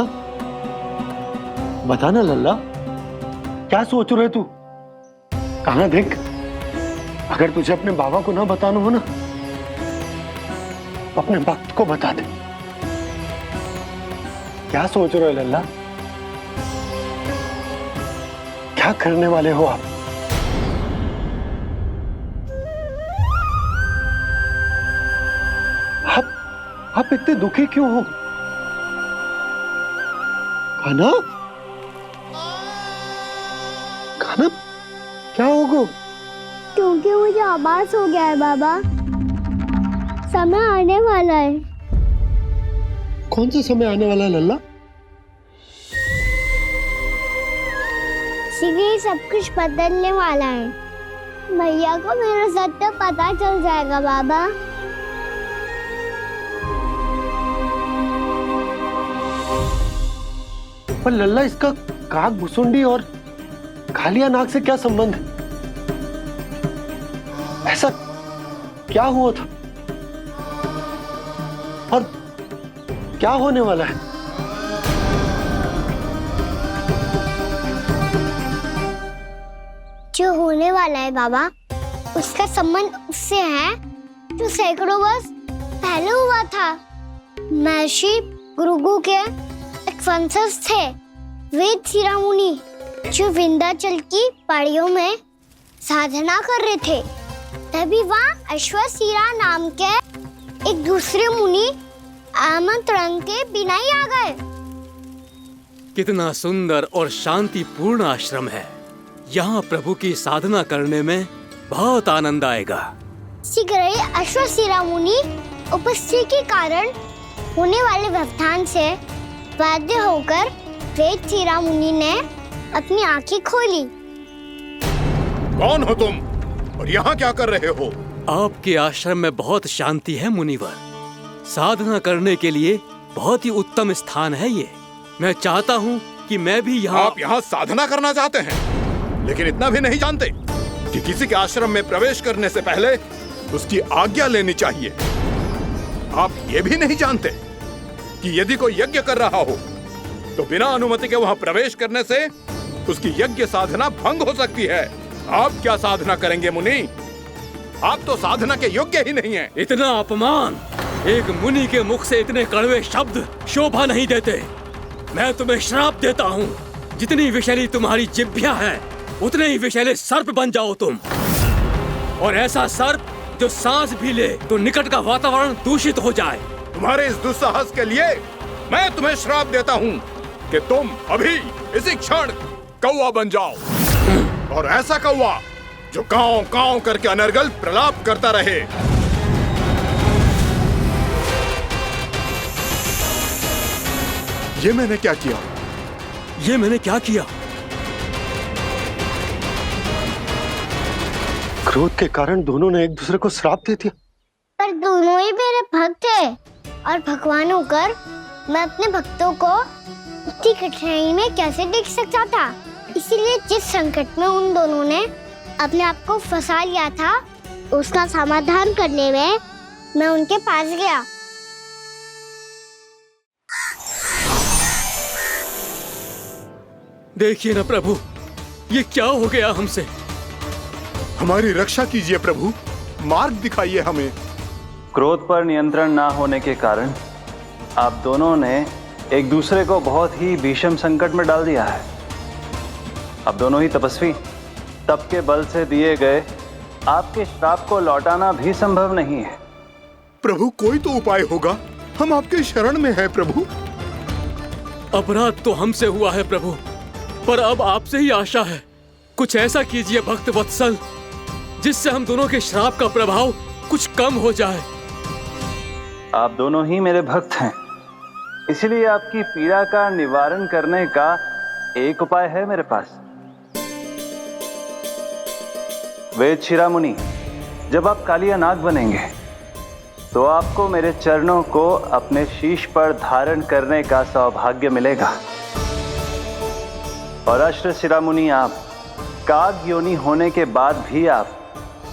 [SPEAKER 3] बता ना लल्ला, क्या सोच रहे तू? कान्हा देख, अगर तुझे अपने बाबा को ना बताना हो ना, अपने भक्त को बता दे। क्या सोच रहे हो लल्ला? क्या करने वाले हो आप? आप इतने दुखी क्यों हो? कान्हा, कान्हा, क्या होगा?
[SPEAKER 2] क्योंकि मुझे आभास हो गया है बाबा, समय आने वाला है।
[SPEAKER 3] कौन सा समय आने वाला है लल्ला?
[SPEAKER 2] शीघ्र सब कुछ बदलने वाला है। भैया को मेरा सत्य पता चल जाएगा बाबा।
[SPEAKER 3] पर लल्ला, इसका काक भुसुंडी और कालिया नाग से क्या संबंध है? ऐसा क्या हुआ था और क्या होने वाला है?
[SPEAKER 2] जो होने वाला है बाबा, उसका संबंध उससे है जो सैकड़ों वर्ष पहले हुआ था। महर्षि भृगु के एक वंशज थे, वेद शिरोमुनि, जो विंध्याचल की पहाड़ियों में साधना कर रहे थे। तभी वहाँ अश्वशिरा नाम के एक दूसरे मुनि आमंत्रण के बिना ही आ गए।
[SPEAKER 11] कितना सुंदर और शांतिपूर्ण आश्रम है। यहाँ प्रभु की साधना करने में बहुत आनंद आएगा।
[SPEAKER 2] शीघ्र ही अश्वशिरा मुनि उपस्थिति के कारण होने वाले व्यवधान से बाध्य होकर वेद शिरा मुनि ने अपनी आंखें खोली।
[SPEAKER 10] कौन हो तुम और यहाँ क्या कर रहे हो?
[SPEAKER 11] आपके आश्रम में बहुत शांति है मुनिवर। साधना करने के लिए बहुत ही उत्तम स्थान है ये। मैं चाहता हूँ कि मैं भी यहाँ।
[SPEAKER 10] आप यहाँ साधना करना चाहते हैं, लेकिन इतना भी नहीं जानते कि किसी के आश्रम में प्रवेश करने से पहले उसकी आज्ञा लेनी चाहिए। आप ये भी नहीं जानते कि यदि कोई यज्ञ कर रहा हो तो बिना अनुमति के वहाँ प्रवेश करने से उसकी यज्ञ साधना भंग हो सकती है। आप क्या साधना करेंगे मुनि? आप तो साधना के योग्य ही नहीं हैं।
[SPEAKER 11] इतना अपमान! एक मुनि के मुख से इतने कड़वे शब्द शोभा नहीं देते। मैं तुम्हें श्राप देता हूँ, जितनी विषैली तुम्हारी जिह्वा है उतने ही विषैले सर्प बन जाओ तुम। और ऐसा सर्प जो सांस भी ले तो निकट का वातावरण दूषित हो जाए।
[SPEAKER 10] तुम्हारे इस दुस्साहस के लिए मैं तुम्हें श्राप देता हूँ कि तुम अभी इसी क्षण कौवा बन जाओ, और ऐसा कौवा जो कांव कांव करके अनर्गल प्रलाप करता रहे। ये मैंने क्या किया?
[SPEAKER 11] ये मैंने क्या किया?
[SPEAKER 3] क्रोध के कारण दोनों ने एक दूसरे को श्राप दे दिया।
[SPEAKER 2] पर दोनों ही मेरे भक्त थे, और भगवान होकर मैं अपने भक्तों को इतनी कठिनाई में कैसे देख सकता था। इसीलिए जिस संकट में उन दोनों ने अपने आप को फंसा लिया था, उसका समाधान करने में मैं उनके पास गया।
[SPEAKER 11] देखिए ना प्रभु, ये क्या हो गया हमसे।
[SPEAKER 10] हमारी रक्षा कीजिए प्रभु, मार्ग दिखाइए हमें।
[SPEAKER 4] क्रोध पर नियंत्रण ना होने के कारण आप दोनों ने एक दूसरे को बहुत ही भीषण संकट में डाल दिया है। अब दोनों ही तपस्वी, तप के बल से दिए गए आपके श्राप को लौटाना भी संभव नहीं है।
[SPEAKER 10] प्रभु कोई तो उपाय होगा, हम आपके शरण में हैं प्रभु।
[SPEAKER 11] अपराध तो हमसे हुआ है प्रभु, पर अब आपसे ही आशा है। कुछ ऐसा कीजिए भक्त वत्सल, जिससे हम दोनों के श्राप का प्रभाव कुछ कम हो जाए।
[SPEAKER 4] आप दोनों ही मेरे भक्त हैं, इसलिए आपकी पीड़ा का निवारण करने का एक उपाय है मेरे पास। वेद शिरामुनि, जब आप कालिया नाग बनेंगे तो आपको मेरे चरणों को अपने शीश पर धारण करने का सौभाग्य मिलेगा। और अश्र शिरामुनि, आप काग योनि होने के बाद भी आप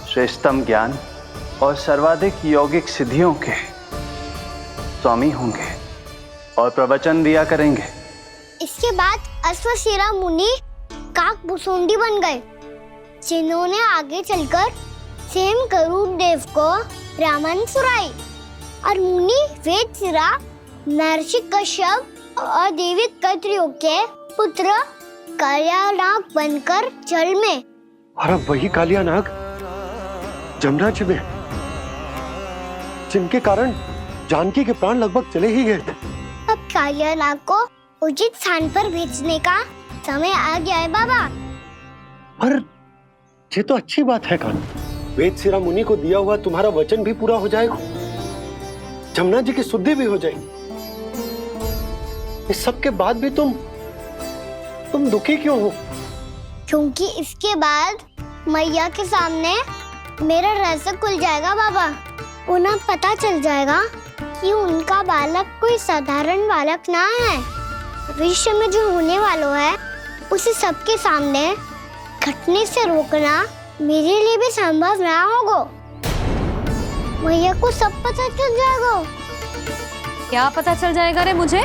[SPEAKER 4] श्रेष्ठतम ज्ञान और सर्वाधिक यौगिक सिद्धियों के स्वामी होंगे और प्रवचन दिया करेंगे।
[SPEAKER 2] इसके बाद अश्वशिरा मुनि काकभूषुंडी बन गए, जिन्होंने आगे चलकर स्वयं गरुड़ देव को रामायण सुनाई। और मुनि वेदशिरा महर्षि कश्यप और देवी कत्रियों के पुत्र कालिया नाग बनकर जल में,
[SPEAKER 3] और अब वही कालिया नाग जमराज्य में, जिनके कारण जानकी के प्राण लगभग चले ही गए थे।
[SPEAKER 2] अब कालिया नाग को उचित स्थान पर भेजने का समय आ गया है बाबा।
[SPEAKER 3] पर ये तो अच्छी बात है कान्हा, वेदशिरा मुनि को दिया हुआ तुम्हारा वचन भी पूरा हो जाएगा, जमुना जी की शुद्धि भी हो जाएगी। इस सब के बाद भी तुम दुखी क्यों हो?
[SPEAKER 2] क्योंकि इसके बाद मैया के सामने मेरा रहस्य खुल जाएगा बाबा। उन्हें पता चल जाएगा कि उनका बालक कोई साधारण बालक ना है। भविष्य में जो होने वाला है उसे सबके सामने घटने से रोकना मेरे लिए भी संभव ना होगा। मैया को सब पता चल जाएगा।
[SPEAKER 6] क्या पता चल जाएगा रे मुझे?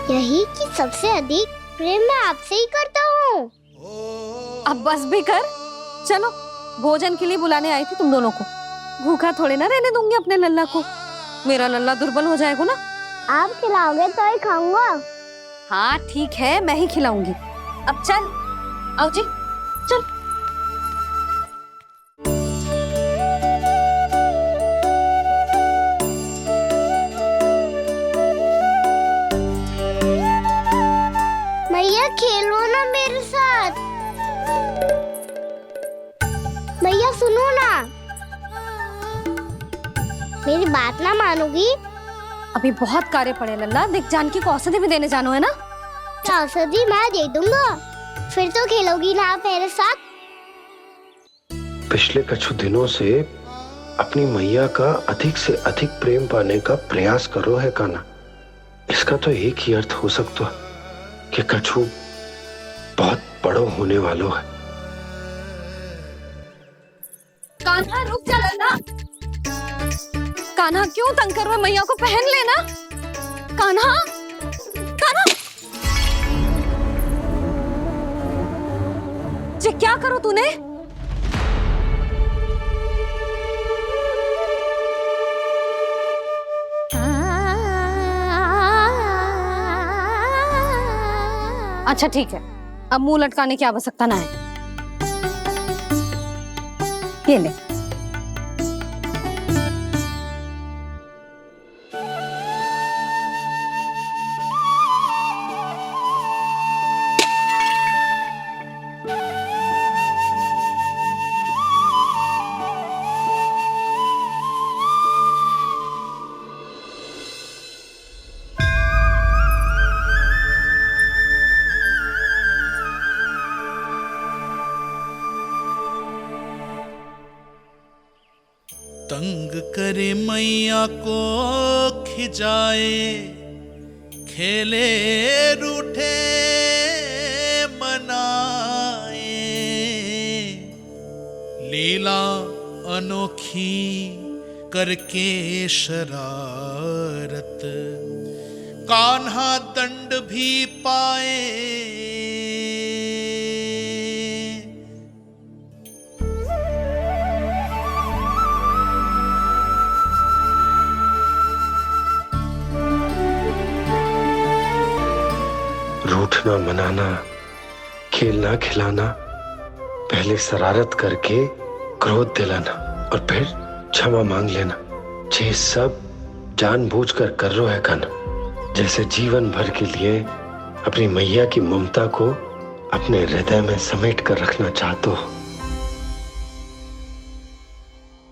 [SPEAKER 2] यही कि सबसे अधिक प्रेम मैं आपसे ही करता हूँ।
[SPEAKER 6] अब बस भी कर, चलो भोजन के लिए बुलाने आई थी तुम दोनों को। भूखा थोड़े ना रहने दूंगी अपने लल्ला को, मेरा लल्ला दुर्बल हो जाएगा ना।
[SPEAKER 2] आप खिलाओगे तो ही खाऊंगा।
[SPEAKER 6] हाँ ठीक है, मैं ही खिलाऊंगी। अब चल, आओ जी चल।
[SPEAKER 2] मैया खेलो ना मेरे साथ। मैया सुनो ना, मेरी बात ना मानोगी?
[SPEAKER 6] अभी बहुत कार्य पड़े लल्ला, देख जानकी को औषधि भी देने जानो है ना।
[SPEAKER 2] औषधि मैं दे दूंगा, फिर तो खेलोगी ना आप मेरे साथ।
[SPEAKER 3] पिछले कुछ दिनों से अपनी मैया का अधिक से अधिक प्रेम पाने का प्रयास करो है कान्हा। इसका तो एक ही अर्थ हो सकता है कि कछु बहुत बड़ो होने वालों है।
[SPEAKER 6] कान्हा रुक जा लल्ला। कान्हा क्यों तंग कर रहा है? मैया को पहन लेना। कान्हा, कान्हा, ये क्या करो तूने? अच्छा ठीक है, अब मुंह लटकाने की आवश्यकता ना है। ये ले।
[SPEAKER 17] तंग करे मैया को खिजाए, खेले रूठे मनाए, लीला अनोखी करके शरारत, कान्हा दंड भी पाए।
[SPEAKER 3] रूठना मनाना, खेलना खिलाना, पहले शरारत करके क्रोध दिलाना और फिर क्षमा मांग लेना, ये सब जानबूझकर कर रहे है कन, जैसे जीवन भर के लिए अपनी मैया की ममता को अपने हृदय में समेट कर रखना चाहते हो।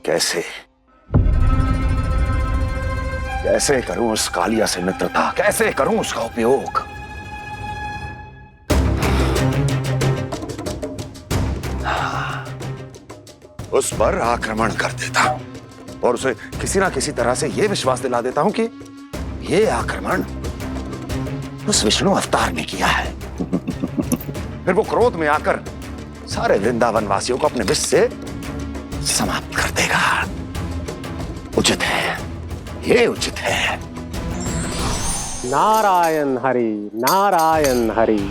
[SPEAKER 18] कैसे कैसे करूं उस कालिया से मित्रता, कैसे करूं उसका उपयोग? उस पर आक्रमण कर देता हूं और उसे किसी ना किसी तरह से यह विश्वास दिला देता हूं कि यह आक्रमण उस विष्णु अवतार ने किया है। फिर वो क्रोध में आकर सारे वृंदावन वासियों को अपने विष से समाप्त कर देगा। उचित है, ये उचित है।
[SPEAKER 9] नारायण हरि, नारायण हरि।